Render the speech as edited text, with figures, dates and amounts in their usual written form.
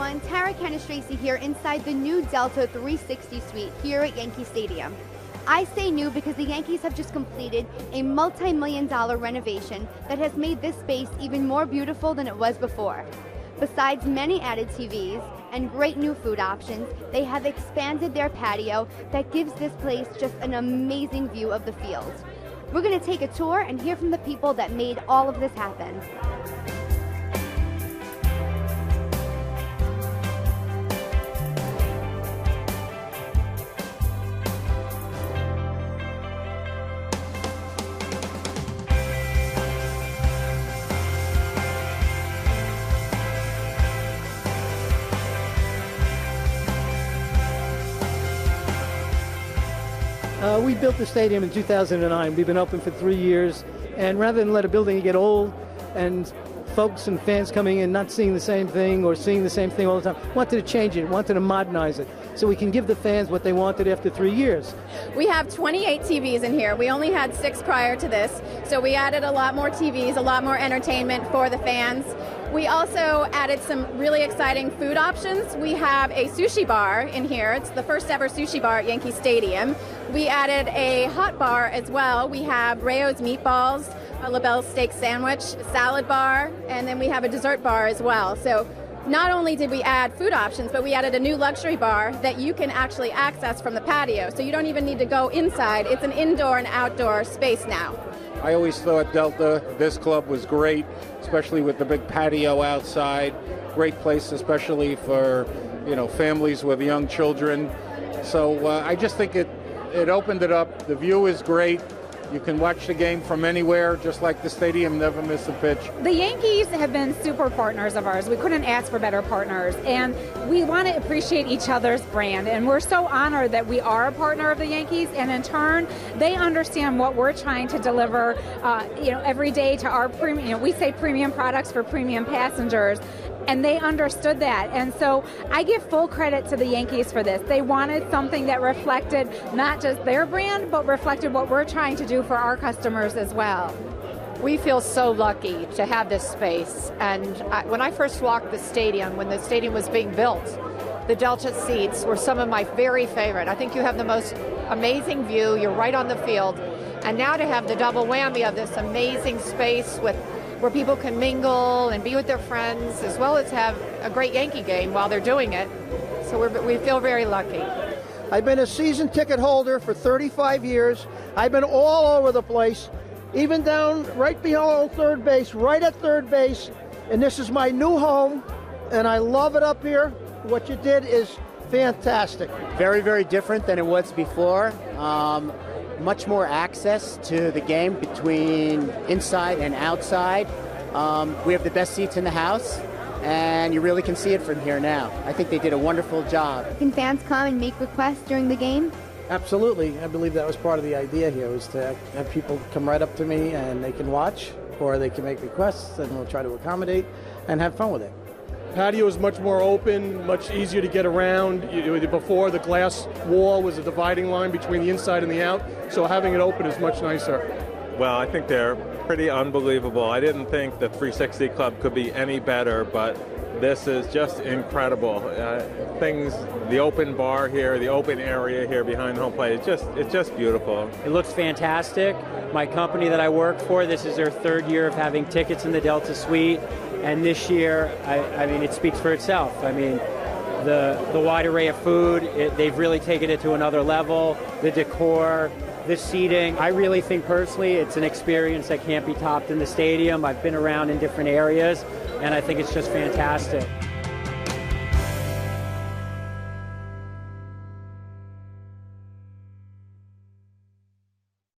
everyone, Tara Kennis-Tracy here inside the new Delta 360 Suite here at Yankee Stadium. I say new because the Yankees have just completed a multi-million-dollar renovation that has made this space even more beautiful than it was before. Besides many added TVs and great new food options, they have expanded their patio that gives this place just an amazing view of the field. We're going to take a tour and hear from the people that made all of this happen. We built the stadium in 2009. We've been open for 3 years, and rather than let a building get old and folks and fans coming in not seeing the same thing or seeing the same thing all the time, wanted to change it, wanted to modernize it, so we can give the fans what they wanted after 3 years. We have 28 TVs in here. We only had 6 prior to this, so we added a lot more TVs, a lot more entertainment for the fans. We also added some really exciting food options. We have a sushi bar in here. It's the first ever sushi bar at Yankee Stadium. We added a hot bar as well. We have Rayo's meatballs, a LaBelle steak sandwich, salad bar, and then we have a dessert bar as well. So not only did we add food options, but we added a new luxury bar that you can actually access from the patio. So you don't even need to go inside. It's an indoor and outdoor space now. I always thought Delta, this club was great, especially with the big patio outside. Great place, especially for, families with young children. So I just think it opened it up. The view is great. You can watch the game from anywhere, just like the stadium, never miss a pitch. The Yankees have been super partners of ours. We couldn't ask for better partners, and we want to appreciate each other's brand, and we're so honored that we are a partner of the Yankees, and in turn, they understand what we're trying to deliver, every day to our premium. We say premium products for premium passengers. And they understood that. And so I give full credit to the Yankees for this. They wanted something that reflected not just their brand, but reflected what we're trying to do for our customers as well. We feel so lucky to have this space. And when I first walked the stadium, when the stadium was being built, the Delta seats were some of my very favorite. I think you have the most amazing view. You're right on the field. And now to have the double whammy of this amazing space where people can mingle and be with their friends, as well as have a great Yankee game while they're doing it. So we feel very lucky. I've been a season ticket holder for 35 years. I've been all over the place, even down right behind third base, right at third base. And this is my new home, and I love it up here. What you did is fantastic. Very, very different than it was before. Much more access to the game between inside and outside. We have the best seats in the house, and you really can see it from here now. I think they did a wonderful job. Can fans come and make requests during the game? Absolutely. I believe that was part of the idea here, was to have people come right up to me and they can watch, or they can make requests, and we'll try to accommodate and have fun with it. Patio is much more open, much easier to get around. Before, the glass wall was a dividing line between the inside and the out, so having it open is much nicer. Well, I think they're pretty unbelievable. I didn't think the 360 Club could be any better, but this is just incredible. The open bar here, the open area here behind home plate, it's just beautiful. It looks fantastic. My company that I work for, this is their 3rd year of having tickets in the Delta Suite. And this year, I mean, it speaks for itself. I mean, the wide array of food, they've really taken it to another level. The decor, the seating. I really think personally it's an experience that can't be topped in the stadium. I've been around in different areas, and I think it's just fantastic.